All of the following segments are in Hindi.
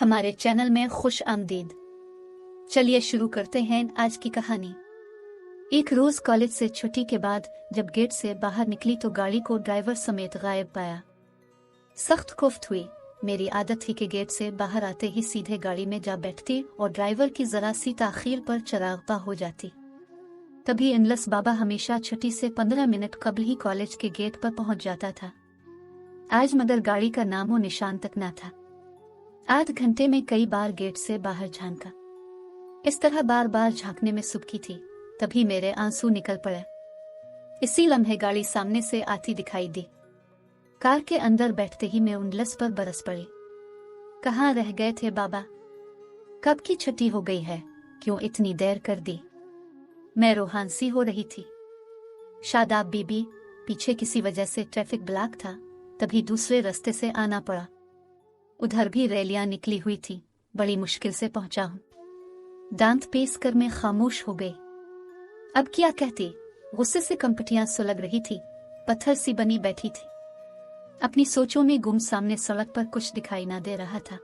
हमारे चैनल में खुश आमदीद। चलिए शुरू करते हैं आज की कहानी। एक रोज कॉलेज से छुट्टी के बाद जब गेट से बाहर निकली तो गाड़ी को ड्राइवर समेत गायब पाया। सख्त खुफ्त हुई। मेरी आदत थी कि गेट से बाहर आते ही सीधे गाड़ी में जा बैठती और ड्राइवर की जरा सी ताखीर पर चरागता हो जाती। तभी इनलस बाबा हमेशा छुट्टी से 15 मिनट कबल ही कॉलेज के गेट पर पहुंच जाता था। आज मगर गाड़ी का नामो निशान तक न था। आध घंटे में कई बार गेट से बाहर झांका। इस तरह बार बार झांकने में सुबकी थी। तभी मेरे आंसू निकल पड़े। इसी लम्हे गाड़ी सामने से आती दिखाई दी। कार के अंदर बैठते ही मैं उनलस पर बरस पड़ी। कहाँ रह गए थे बाबा? कब की छुट्टी हो गई है? क्यों इतनी देर कर दी? मैं रूहानसी हो रही थी। शादाब बीबी, पीछे किसी वजह से ट्रैफिक ब्लॉक था, तभी दूसरे रास्ते से आना पड़ा। उधर भी रैलियां निकली हुई थी। बड़ी मुश्किल से पहुंचा हूं। दांत पीस कर मैं खामोश हो गई। अब क्या कहती? गुस्से से कंपटियां सुलग रही थी। पत्थर सी बनी बैठी थी। अपनी सोचों में गुम सामने सड़क पर कुछ दिखाई ना दे रहा था।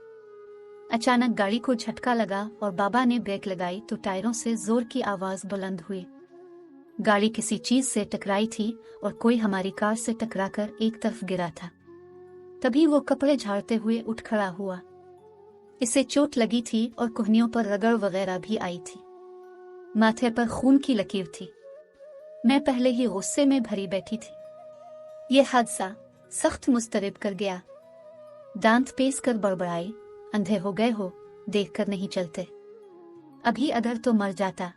अचानक गाड़ी को झटका लगा और बाबा ने ब्रेक लगाई तो टायरों से जोर की आवाज बुलंद हुई। गाड़ी किसी चीज से टकराई थी और कोई हमारी कार से टकराकर एक तरफ गिरा था। तभी वो कपड़े झाड़ते हुए उठ खड़ा हुआ। इसे चोट लगी थी और कुहनियों पर रगड़ वगैरह भी आई थी। माथे पर खून की लकीर थी। मैं पहले ही गुस्से में भरी बैठी थी। ये हादसा सख्त मुस्तरब कर गया। दांत पेस कर बड़बड़ाई, अंधे हो गए हो, देखकर नहीं चलते? अभी अगर तो मर जाता।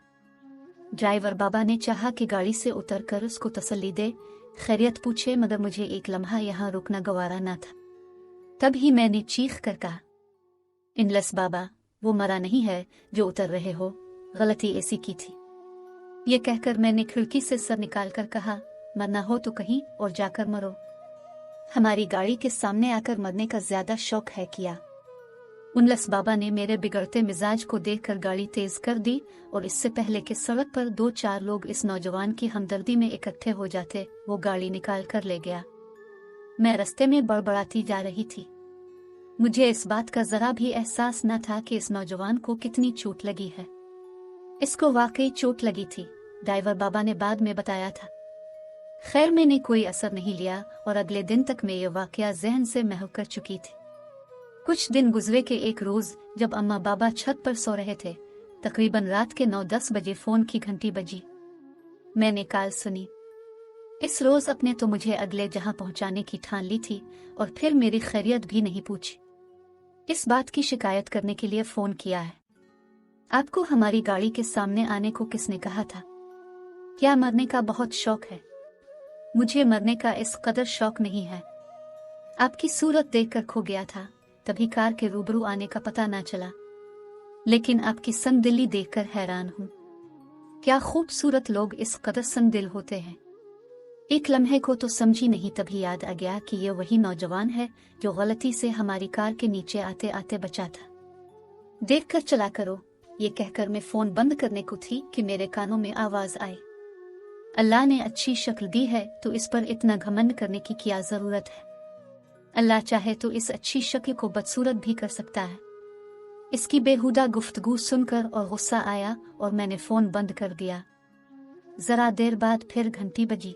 ड्राइवर बाबा ने चाहा कि गाड़ी से उतरकर उसको तसल्ली दे, खैरियत पूछे, मगर मुझे एक लम्हा यहाँ रुकना गवारा ना था। तब ही मैंने चीख कर कहा, इनलस बाबा, वो मरा नहीं है जो उतर रहे हो, गलती ऐसी की थी। ये कहकर मैंने खिड़की से सर निकालकर कहा, मरना हो तो कहीं और जाकर मरो। हमारी गाड़ी के सामने आकर मरने का ज्यादा शौक है किया। उनलस बाबा ने मेरे बिगड़ते मिजाज को देखकर गाड़ी तेज कर दी और इससे पहले कि सड़क पर 2-4 लोग इस नौजवान की हमदर्दी में इकट्ठे हो जाते, वो गाड़ी निकाल कर ले गया। मैं रास्ते में बड़बड़ाती जा रही थी। मुझे इस बात का जरा भी एहसास न था कि इस नौजवान को कितनी चोट लगी है। इसको वाकई चोट लगी थी, ड्राइवर बाबा ने बाद में बताया था। खैर, मैंने कोई असर नहीं लिया और अगले दिन तक मैं ये वाकया जहन से महव कर चुकी थी। कुछ दिन गुजरे के एक रोज जब अम्मा बाबा छत पर सो रहे थे, तकरीबन रात के 9-10 बजे फोन की घंटी बजी। मैंने कॉल सुनी। इस रोज अपने तो मुझे अगले जहां पहुंचाने की ठान ली थी और फिर मेरी खैरियत भी नहीं पूछी। इस बात की शिकायत करने के लिए फोन किया है। आपको हमारी गाड़ी के सामने आने को किसने कहा था? क्या मरने का बहुत शौक है? मुझे मरने का इस कदर शौक नहीं है। आपकी सूरत देखकर खो गया था, तभी कार के रूबरू आने का पता ना चला। लेकिन आपकी संगदिली देखकर हैरान हूं। क्या खूबसूरत लोग इस कदर संगदिल होते हैं। एक लम्हे को तो समझी नहीं, तभी याद आ गया कि ये वही नौजवान है जो गलती से हमारी कार के नीचे आते आते बचा था। देखकर चला करो, ये कहकर मैं फोन बंद करने को थी कि मेरे कानों में आवाज आई, अल्लाह ने अच्छी शक्ल दी है तो इस पर इतना घमंड करने की क्या जरूरत है। अल्लाह चाहे तो इस अच्छी शक्ल को बदसूरत भी कर सकता है। इसकी बेहुदा गुफ्तगू सुनकर और गुस्सा आया और मैंने फोन बंद कर दिया। जरा देर बाद फिर घंटी बजी।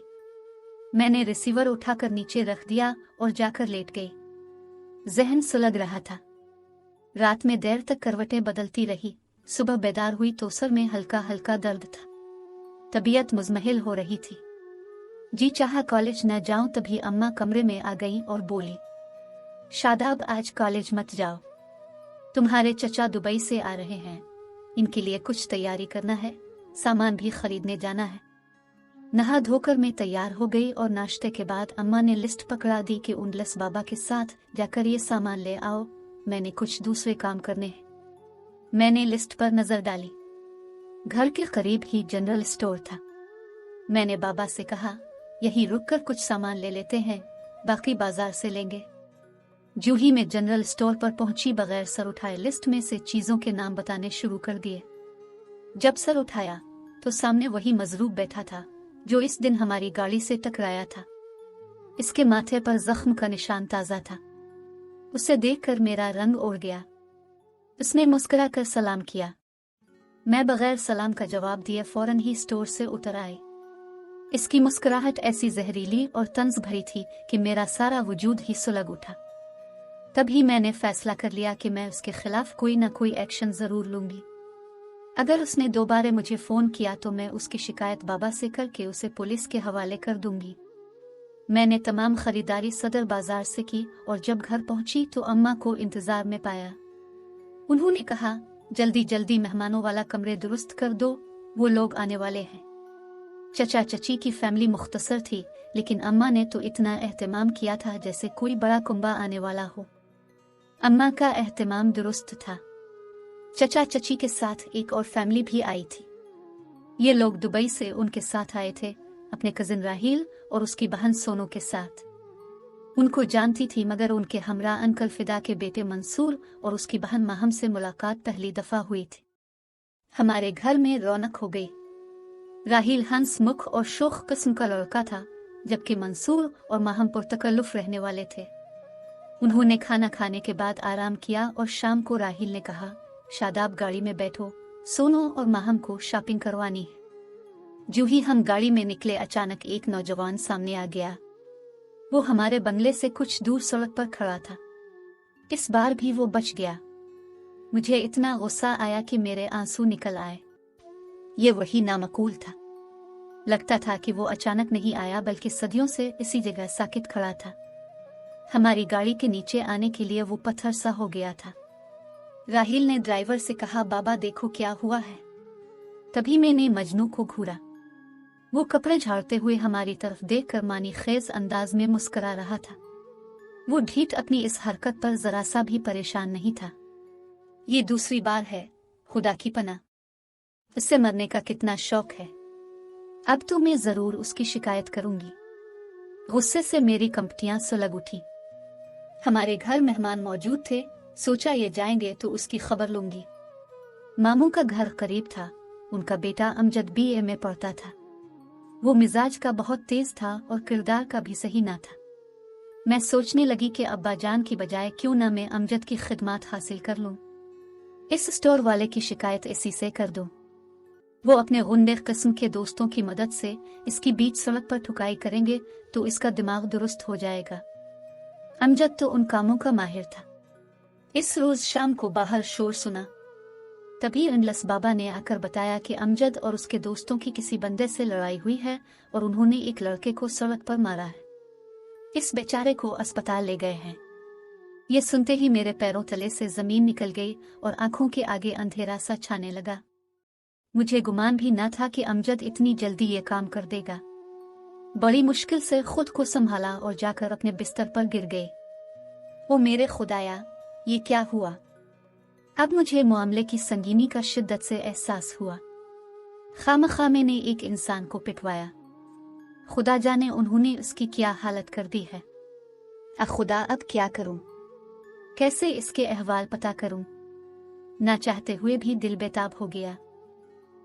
मैंने रिसीवर उठाकर नीचे रख दिया और जाकर लेट गई। जहन सुलग रहा था। रात में देर तक करवटें बदलती रही। सुबह बेदार हुई तो सर में हल्का हल्का दर्द था। तबीयत मुजमहिल हो रही थी। जी चाहा कॉलेज न जाऊं, तभी अम्मा कमरे में आ गई और बोली, शादाब, आज कॉलेज मत जाओ। तुम्हारे चचा दुबई से आ रहे हैं, इनके लिए कुछ तैयारी करना है, सामान भी खरीदने जाना है। नहा धोकर मैं तैयार हो गई और नाश्ते के बाद अम्मा ने लिस्ट पकड़ा दी कि उनलस बाबा के साथ जाकर ये सामान ले आओ, मैंने कुछ दूसरे काम करने हैं। मैंने लिस्ट पर नजर डाली। घर के करीब ही जनरल स्टोर था। मैंने बाबा से कहा, यहीं रुककर कुछ सामान ले लेते हैं, बाकी बाजार से लेंगे। जूं ही मैं जनरल स्टोर पर पहुंची, बगैर सर उठाए लिस्ट में से चीजों के नाम बताने शुरू कर दिए। जब सर उठाया तो सामने वही मजरूब बैठा था जो इस दिन हमारी गाड़ी से टकराया था। इसके माथे पर जख्म का निशान ताजा था। उसे देखकर मेरा रंग उड़ गया। उसने मुस्कुरा कर सलाम किया। मैं बगैर सलाम का जवाब दिए फौरन ही स्टोर से उतर आई। इसकी मुस्कुराहट ऐसी जहरीली और तंज भरी थी कि मेरा सारा वजूद ही सुलग उठा। तभी मैंने फैसला कर लिया कि मैं उसके खिलाफ कोई ना कोई एक्शन जरूर लूंगी। अगर उसने दोबारा मुझे फोन किया तो मैं उसकी शिकायत बाबा से करके उसे पुलिस के हवाले कर दूंगी। मैंने तमाम खरीदारी सदर बाजार से की और जब घर पहुंची तो अम्मा को इंतजार में पाया। उन्होंने कहा, जल्दी जल्दी मेहमानों वाला कमरे दुरुस्त कर दो, वो लोग आने वाले हैं। चचा चची की फैमिली मुख्तसर थी, लेकिन अम्मा ने तो इतना एहतमाम किया था जैसे कोई बड़ा कुंबा आने वाला हो। अम्मा का एहतमाम दुरुस्त था। चचा चची के साथ एक और फैमिली भी आई थी। ये लोग दुबई से उनके साथ आए थे, अपने कजिन राहील और उसकी बहन सोनू के साथ। उनको जानती थी, मगर उनके हमरा अंकल फिदा के बेटे मंसूर और उसकी बहन माहम से मुलाकात पहली दफा हुई थी। हमारे घर में रौनक हो गई। राहील हंसमुख और शोख किस्म का लड़का था, जबकि मंसूर और माहम पुरतकल्लुफ रहने वाले थे। उन्होंने खाना खाने के बाद आराम किया और शाम को राहील ने कहा, शादाब गाड़ी में बैठो, सोनू और माहम को शॉपिंग करवानी है। जो ही हम गाड़ी में निकले अचानक एक नौजवान सामने आ गया। वो हमारे बंगले से कुछ दूर सड़क पर खड़ा था। इस बार भी वो बच गया। मुझे इतना गुस्सा आया कि मेरे आंसू निकल आए। ये वही नामकूल था। लगता था कि वो अचानक नहीं आया, बल्कि सदियों से इसी जगह साकित खड़ा था। हमारी गाड़ी के नीचे आने के लिए वो पत्थर सा हो गया था। राहील ने ड्राइवर से कहा, बाबा देखो क्या हुआ है। तभी मैंने मजनू को घूरा। वो कपड़े झाड़ते हुए हमारी तरफ देखकर मानी खेज अंदाज में मुस्कुरा रहा था। वो ढीठ अपनी इस हरकत पर जरा सा भी परेशान नहीं था। ये दूसरी बार है, खुदा की पनाह, इससे मरने का कितना शौक है। अब तो मैं जरूर उसकी शिकायत करूंगी। गुस्से से मेरी कंपटियां सुलग उठी। हमारे घर मेहमान मौजूद थे, सोचा ये जाएंगे तो उसकी खबर लूंगी। मामू का घर करीब था। उनका बेटा अमजद बीए में पढ़ता था। वो मिजाज का बहुत तेज था और किरदार का भी सही ना था। मैं सोचने लगी कि अब्बा जान की बजाय क्यों ना मैं अमजद की खिदमत हासिल कर लूं। इस स्टोर वाले की शिकायत इसी से कर दूं। वो अपने गुंडे किस्म के दोस्तों की मदद से इसकी बीच सड़क पर ठुकाई करेंगे तो इसका दिमाग दुरुस्त हो जाएगा। अमजद तो उन कामों का माहिर था। इस रोज शाम को बाहर शोर सुना। तभी अनलस बाबा ने आकर बताया कि अमजद और उसके दोस्तों की किसी बंदे से लड़ाई हुई है और उन्होंने एक लड़के को सड़क पर मारा है। इस बेचारे को अस्पताल ले गए हैं। ये सुनते ही मेरे पैरों तले से जमीन निकल गई और आंखों के आगे अंधेरा सा छाने लगा। मुझे गुमान भी न था कि अमजद इतनी जल्दी ये काम कर देगा। बड़ी मुश्किल से खुद को संभाला और जाकर अपने बिस्तर पर गिर गए। ओ मेरे खुदाया, ये क्या हुआ। अब मुझे मामले की संगीनी का शिद्दत से एहसास हुआ। खामखा मैंने एक इंसान को पिटवाया। खुदा जाने उन्होंने उसकी क्या हालत कर दी है। खुदा, अब क्या करूं, कैसे इसके अहवाल पता करूं। ना चाहते हुए भी दिल बेताब हो गया।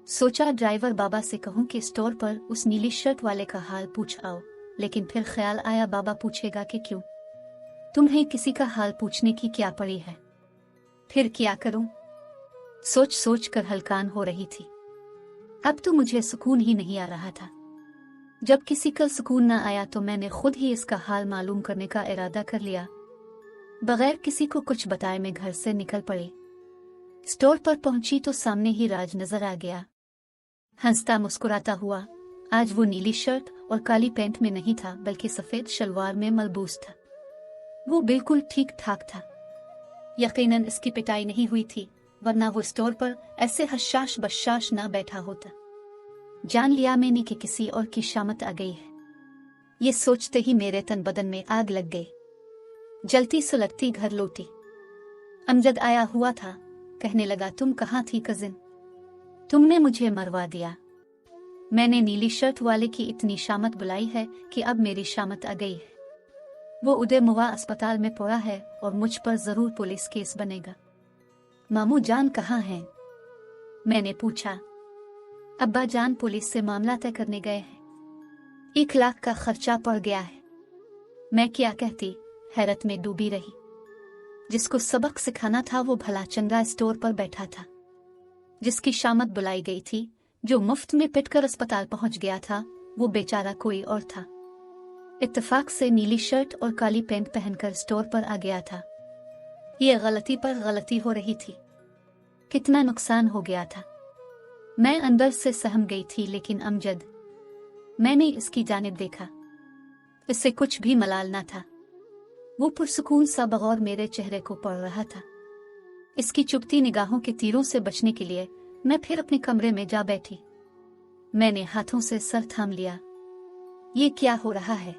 सोचा ड्राइवर बाबा से कहूं कि स्टोर पर उस नीली शर्ट वाले का हाल पूछ आओ, लेकिन फिर ख्याल आया बाबा पूछेगा कि क्यों, तुम्हें किसी का हाल पूछने की क्या पड़ी है। फिर क्या करूं, सोच सोच कर हलकान हो रही थी। अब तो मुझे सुकून ही नहीं आ रहा था। जब किसी का सुकून न आया तो मैंने खुद ही इसका हाल मालूम करने का इरादा कर लिया। बगैर किसी को कुछ बताए मैं घर से निकल पड़ी। स्टोर पर पहुंची तो सामने ही राज नजर आ गया, हंसता मुस्कुराता हुआ। आज वो नीली शर्ट और काली पैंट में नहीं था, बल्कि सफेद शलवार में मलबूस था। वो बिल्कुल ठीक ठाक था। यकीनन इसकी पिटाई नहीं हुई थी, वरना वो स्टोर पर ऐसे हशाश बशाश ना बैठा होता। जान लिया मैंने कि किसी और की शामत आ गई है। ये सोचते ही मेरे तन बदन में आग लग गई। जलती सुलगती घर लौटी। अमजद आया हुआ था। कहने लगा, तुम कहाँ थी कजिन, तुमने मुझे मरवा दिया। मैंने नीली शर्ट वाले की इतनी शामत बुलाई है कि अब मेरी शामत आ गई है। वो उदय मुआ अस्पताल में पड़ा है और मुझ पर जरूर पुलिस केस बनेगा। मामू जान कहाँ हैं? मैंने पूछा। अब्बा जान पुलिस से मामला तय करने गए हैं। 1 लाख का खर्चा पड़ गया है। मैं क्या कहती, हैरत में डूबी रही। जिसको सबक सिखाना था वो भला चंगा स्टोर पर बैठा था। जिसकी शामत बुलाई गई थी, जो मुफ्त में पिटकर अस्पताल पहुंच गया था, वो बेचारा कोई और था। इत्तेफाक से नीली शर्ट और काली पैंट पहनकर स्टोर पर आ गया था। ये गलती पर गलती हो रही थी। कितना नुकसान हो गया था। मैं अंदर से सहम गई थी, लेकिन अमजद, मैंने इसकी जानिब देखा। इससे कुछ भी मलाल ना था। वो पुरसुकून सा बगौर मेरे चेहरे को पढ़ रहा था। इसकी चुभती निगाहों के तीरों से बचने के लिए मैं फिर अपने कमरे में जा बैठी। मैंने हाथों से सर थाम लिया। ये क्या हो रहा है?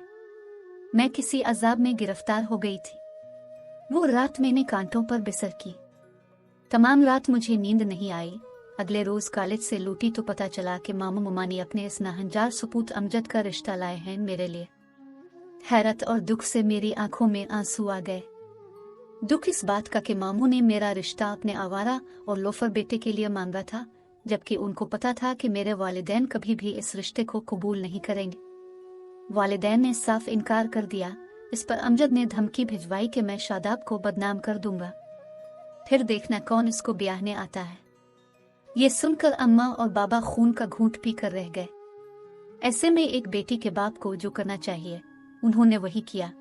मैं किसी अजाब में गिरफ्तार हो गई थी। वो रात मैंने कांटों पर बिसर की। तमाम रात मुझे नींद नहीं आई। अगले रोज कॉलेज से लौटी तो पता चला कि मामू मुमानी अपने इस नाहंजार सपूत अमजद का रिश्ता लाए हैं मेरे लिए। हैरत और दुख से मेरी आंखों में आंसू आ गए। दुख इस बात का कि मामू ने मेरा रिश्ता अपने आवारा और लोफर बेटे के लिए मांगा था, जबकि उनको पता था कि मेरे वालिदैन कभी भी इस रिश्ते को कबूल नहीं करेंगे। वालिदैन ने साफ इनकार कर दिया। इस पर अमजद ने धमकी भिजवाई कि मैं शादाब को बदनाम कर दूंगा, फिर देखना कौन इसको ब्याहने आता है। ये सुनकर अम्मा और बाबा खून का घूंट पी कर रह गए। ऐसे में एक बेटी के बाप को जो करना चाहिए उन्होंने वही किया।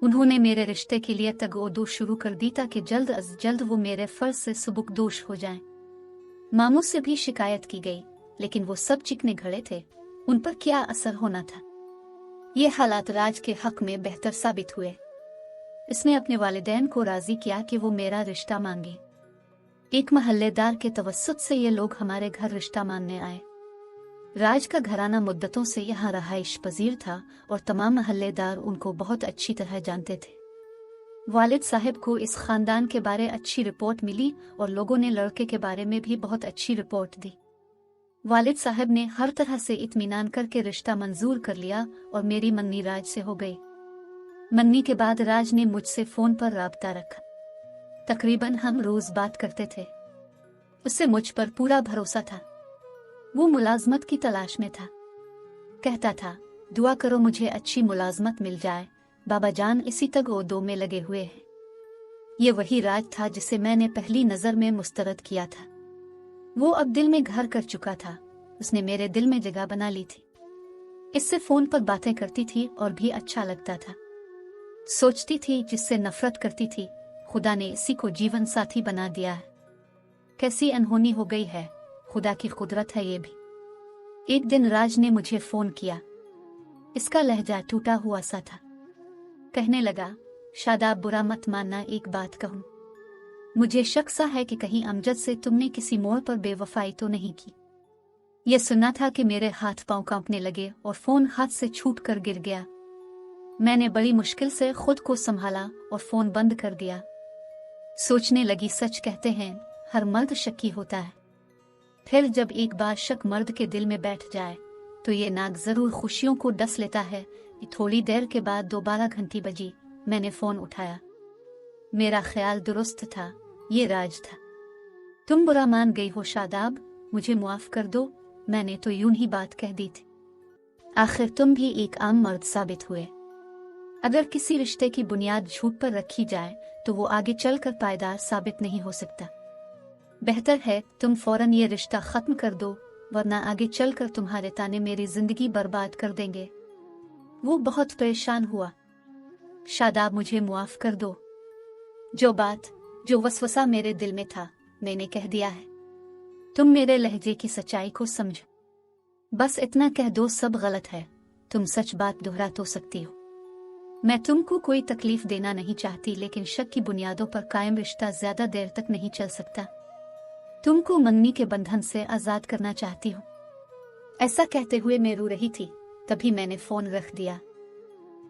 उन्होंने मेरे रिश्ते के लिए तगोदो शुरू कर दी ताकि जल्द अज जल्द वो मेरे फर्ज से सुबुकदोश हो जाएं। मामू से भी शिकायत की गई, लेकिन वो सब चिकने घड़े थे, उन पर क्या असर होना था। ये हालात राज के हक में बेहतर साबित हुए। इसने अपने वालिदैन को राजी किया कि वो मेरा रिश्ता मांगे। एक महल्लेदार के तवस्सुत से ये लोग हमारे घर रिश्ता मांगने आए। राज का घराना मुद्दतों से यहाँ रहाइश पजीर था और तमाम महल्लेदार उनको बहुत अच्छी तरह जानते थे। वालिद साहब को इस खानदान के बारे अच्छी रिपोर्ट मिली और लोगों ने लड़के के बारे में भी बहुत अच्छी रिपोर्ट दी। वालिद साहब ने हर तरह से इत्मीनान करके रिश्ता मंजूर कर लिया और मेरी मन्नी राज से हो गई। मन्नी के बाद राज ने मुझसे फोन पर राब्ता रखा। तकरीबन हम रोज बात करते थे। उससे मुझ पर पूरा भरोसा था। वो मुलाजमत की तलाश में था। कहता था, दुआ करो मुझे अच्छी मुलाजमत मिल जाए, बाबा जान इसी तगओदो में लगे हुए हैं। ये वही राज था जिसे मैंने पहली नजर में मुस्तरद किया था। वो अब दिल में घर कर चुका था। उसने मेरे दिल में जगह बना ली थी। इससे फोन पर बातें करती थी और भी अच्छा लगता था। सोचती थी जिससे नफरत करती थी, खुदा ने इसी को जीवन साथी बना दिया है। कैसी अनहोनी हो गई है, खुदा की कुदरत है ये भी। एक दिन राज ने मुझे फोन किया। इसका लहजा टूटा हुआ सा था। कहने लगा, शादाब बुरा मत मानना, एक बात कहूं, मुझे शक सा है कि कहीं अमजद से तुमने किसी मोड़ पर बेवफाई तो नहीं की। यह सुनना था कि मेरे हाथ पांव कांपने लगे और फोन हाथ से छूट कर गिर गया। मैंने बड़ी मुश्किल से खुद को संभाला और फोन बंद कर दिया। सोचने लगी, सच कहते हैं हर मर्द शक्की होता है। फिर जब एक बार शक मर्द के दिल में बैठ जाए तो ये नाग जरूर खुशियों को डस लेता है। थोड़ी देर के बाद दोबारा घंटी बजी। मैंने फोन उठाया। मेरा ख्याल दुरुस्त था, ये राज था। तुम बुरा मान गई हो शादाब, मुझे मुआफ कर दो, मैंने तो यूं ही बात कह दी थी। आखिर तुम भी एक आम मर्द साबित हुए। अगर किसी रिश्ते की बुनियाद झूठ पर रखी जाए तो वो आगे चलकर पायदार साबित नहीं हो सकता। बेहतर है तुम फौरन ये रिश्ता खत्म कर दो, वरना आगे चलकर तुम्हारे ताने मेरी जिंदगी बर्बाद कर देंगे। वो बहुत परेशान हुआ। शादाब मुझे मुआफ कर दो। जो बात, जो वसवसा मेरे दिल में था, मैंने कह दिया है। तुम मेरे लहजे की सच्चाई को समझो। बस इतना कह दो, सब गलत है। तुम सच बात दोहरा तो सकती हो। मैं तुमको कोई तकलीफ देना नहीं चाहती, लेकिन शक की बुनियादों पर कायम रिश्ता ज्यादा देर तक नहीं चल सकता। तुमको मन्नी के बंधन से आजाद करना चाहती हूँ। ऐसा कहते हुए मैं रो रही थी, तभी मैंने फोन रख दिया।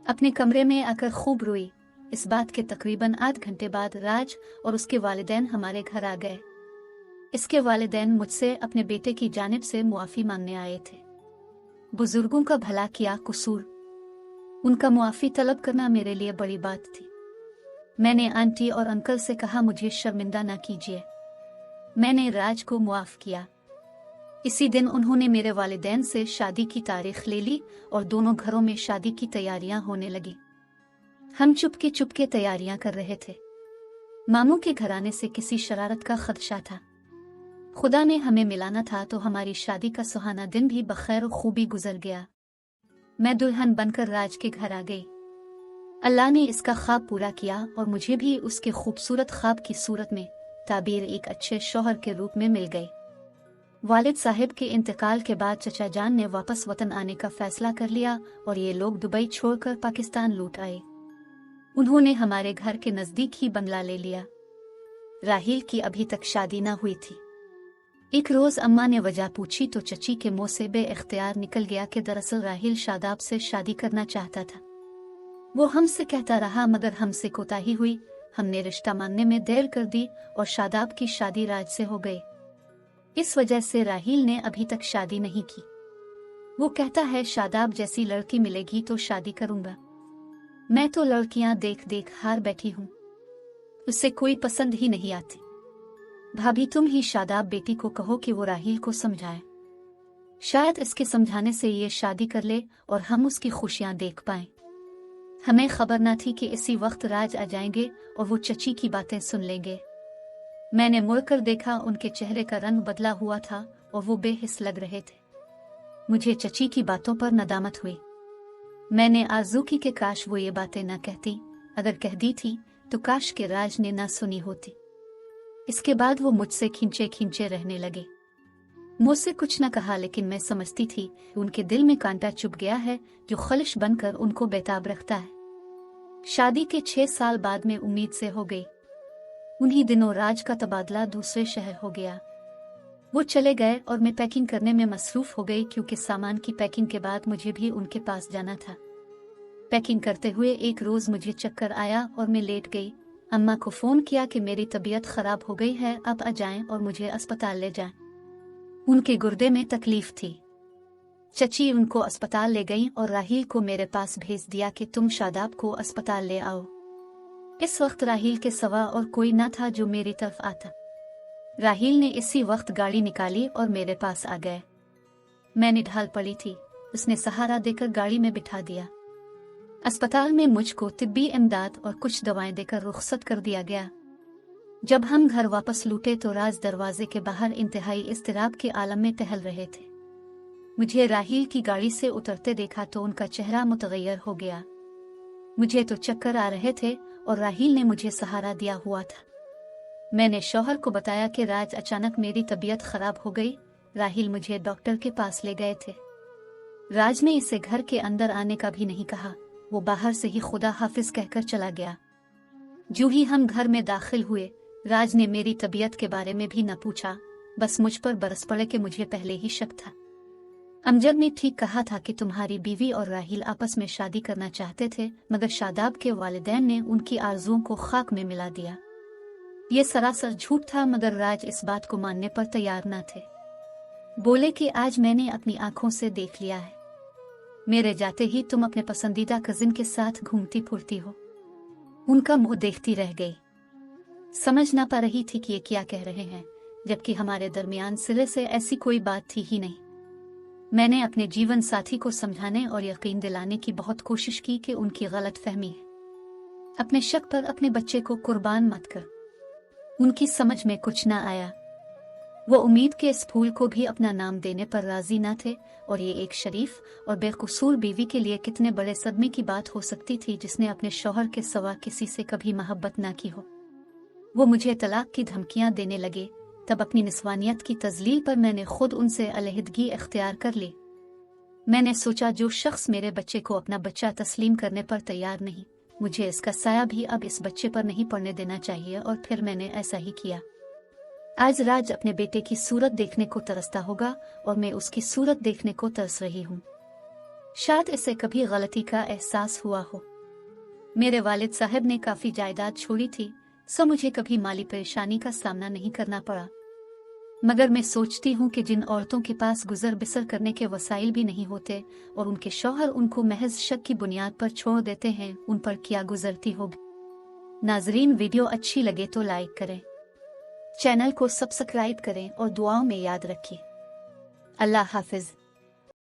अपने कमरे में आकर खूब रोई। इस बात के तकरीबन आध घंटे बाद राज और उसके वालिदैन हमारे घर आ गए। इसके वालिदैन मुझसे अपने बेटे की जानिब से मुआफी मांगने आए थे। बुजुर्गों का भला किया कसूर, उनका मुआफी तलब करना मेरे लिए बड़ी बात थी। मैंने आंटी और अंकल से कहा, मुझे शर्मिंदा ना कीजिए। मैंने राज को मुआफ किया। इसी दिन उन्होंने मेरे वालिदैन से शादी की तारीख ले ली और दोनों घरों में शादी की तैयारियां होने लगी। हम चुपके चुपके तैयारियां कर रहे थे। मामू के घराने से किसी शरारत का खदशा था। खुदा ने हमें मिलाना था तो हमारी शादी का सुहाना दिन भी बखैर खूबी गुजर गया। मैं दुल्हन बनकर राज के घर आ गई। अल्लाह ने इसका ख्वाब पूरा किया और मुझे भी उसके खूबसूरत ख्वाब की सूरत में ताबीर एक अच्छे शौहर के रूप में मिल गई। वालिद साहिब के इंतकाल के बाद चचा जान ने वापस वतन आने का फैसला कर लिया और ये लोग दुबई छोड़कर पाकिस्तान लौट आए। उन्होंने हमारे घर के नजदीक ही बंगला ले लिया। राहिल की अभी तक शादी न हुई थी। एक रोज अम्मा ने वजह पूछी तो चची के मुंह से बे-इख्तियार निकल गया कि दरअसल राहिल शादाब से शादी करना चाहता था। वो हमसे कहता रहा मगर हमसे कोताही हुई। हमने रिश्ता मानने में देर कर दी और शादाब की शादी राज से हो गई। इस वजह से राहिल ने अभी तक शादी नहीं की। वो कहता है शादाब जैसी लड़की मिलेगी तो शादी करूंगा। मैं तो लड़कियां देख देख हार बैठी हूँ, उससे कोई पसंद ही नहीं आती। भाभी तुम ही शादाब बेटी को कहो कि वो राहिल को समझाए। शायद इसके समझाने से ये शादी कर ले और हम उसकी खुशियां देख पाएं। हमें खबर न थी कि इसी वक्त राज आ जाएंगे और वो चची की बातें सुन लेंगे। मैंने मुड़कर देखा, उनके चेहरे का रंग बदला हुआ था और वो बेहिस लग रहे थे। मुझे चची की बातों पर नदामत हुई। मैंने आरज़ू की कि काश वो ये बातें न कहती। अगर कह दी थी तो काश के राज ने ना सुनी होती। इसके बाद वो मुझसे खींचे खींचे रहने लगे। मुझसे कुछ न कहा लेकिन मैं समझती थी कि उनके दिल में कांटा चुभ गया है जो खलिश बनकर उनको बेताब रखता है। शादी के 6 साल बाद में उम्मीद से हो गई। उन्हीं दिनों राज का तबादला दूसरे शहर हो गया। वो चले गए और मैं पैकिंग करने में मसरूफ हो गई क्योंकि सामान की पैकिंग के बाद मुझे भी उनके पास जाना था। पैकिंग करते हुए एक रोज मुझे चक्कर आया और मैं लेट गई। अम्मा को फोन किया कि मेरी तबीयत खराब हो गई है, अब आ जाएं और मुझे अस्पताल ले जाएं। उनके गुर्दे में तकलीफ थी। चची उनको अस्पताल ले गई और राहिल को मेरे पास भेज दिया कि तुम शादाब को अस्पताल ले आओ। इस वक्त राहिल के सिवा और कोई न था जो मेरी तरफ आता। राहिल ने इसी वक्त गाड़ी निकाली और मेरे पास आ गए। मैंने ढाल पड़ी थी, उसने सहारा देकर गाड़ी में बिठा दिया। अस्पताल में मुझको तिब्बी इमदाद और कुछ दवाएं देकर रुखसत कर दिया गया। जब हम घर वापस लौटे तो राज दरवाजे के बाहर इंतहाई इज़्तिराब के आलम में टहल रहे थे। मुझे राहिल की गाड़ी से उतरते देखा तो उनका चेहरा मुतगय्यर हो गया। मुझे तो चक्कर आ रहे थे और राहिल ने मुझे सहारा दिया हुआ था। मैंने शौहर को बताया कि राज अचानक मेरी तबीयत खराब हो गई। राहिल मुझे डॉक्टर के पास ले गए थे। राज ने इसे घर के अंदर आने का भी नहीं कहा, वो बाहर से ही खुदा हाफिज कहकर चला गया। जो ही हम घर में दाखिल हुए, राज ने मेरी तबीयत के बारे में भी न पूछा, बस मुझ पर बरस पड़े कि मुझे पहले ही शक था। अमजद ने ठीक कहा था कि तुम्हारी बीवी और राहिल आपस में शादी करना चाहते थे, मगर शादाब के वालिदैन ने उनकी आरज़ुओं को खाक में मिला दिया। ये सरासर झूठ था, मगर राज इस बात को मानने पर तैयार न थे। बोले कि आज मैंने अपनी आंखों से देख लिया है, मेरे जाते ही तुम अपने पसंदीदा कजिन के साथ घूमती फिरती हो। उनका मुंह देखती रह गई, समझ ना पा रही थी कि ये क्या कह रहे हैं, जबकि हमारे दरमियान सिरे से ऐसी कोई बात थी ही नहीं। मैंने अपने जीवन साथी को समझाने और यकीन दिलाने की बहुत कोशिश की कि उनकी गलत फहमी है। अपने शक पर अपने बच्चे को कुर्बान मत कर। उनकी समझ में कुछ ना आया। वो उम्मीद के इस फूल को भी अपना नाम देने पर राजी ना थे, और ये एक शरीफ और बेकसूर बीवी के लिए कितने बड़े सदमे की बात हो सकती थी जिसने अपने शौहर के सिवा किसी से कभी मोहब्बत ना की हो। वो मुझे तलाक की धमकियां देने लगे। तब अपनी निस्वानियत की तजलील पर मैंने खुद उनसे अलहदगी इख्तियार कर ली। मैंने सोचा जो शख्स मेरे बच्चे को अपना बच्चा तस्लीम करने पर तैयार नहीं, मुझे इसका साया भी अब इस बच्चे पर नहीं पड़ने देना चाहिए, और फिर मैंने ऐसा ही किया। आज राज अपने बेटे की सूरत देखने को तरसता होगा और मैं उसकी सूरत देखने को तरस रही हूँ। शायद इसे कभी गलती का एहसास हुआ हो। मेरे वालिद साहब ने काफी जायदाद छोड़ी थी, सो मुझे कभी माली परेशानी का सामना नहीं करना पड़ा। मगर मैं सोचती हूँ कि जिन औरतों के पास गुजर बिसर करने के वसाइल भी नहीं होते और उनके शौहर उनको महज शक की बुनियाद पर छोड़ देते हैं, उन पर क्या गुजरती होगी। नाजरीन, वीडियो अच्छी लगे तो लाइक करें, चैनल को सब्सक्राइब करें और दुआओं में याद रखिए। अल्लाह हाफिज।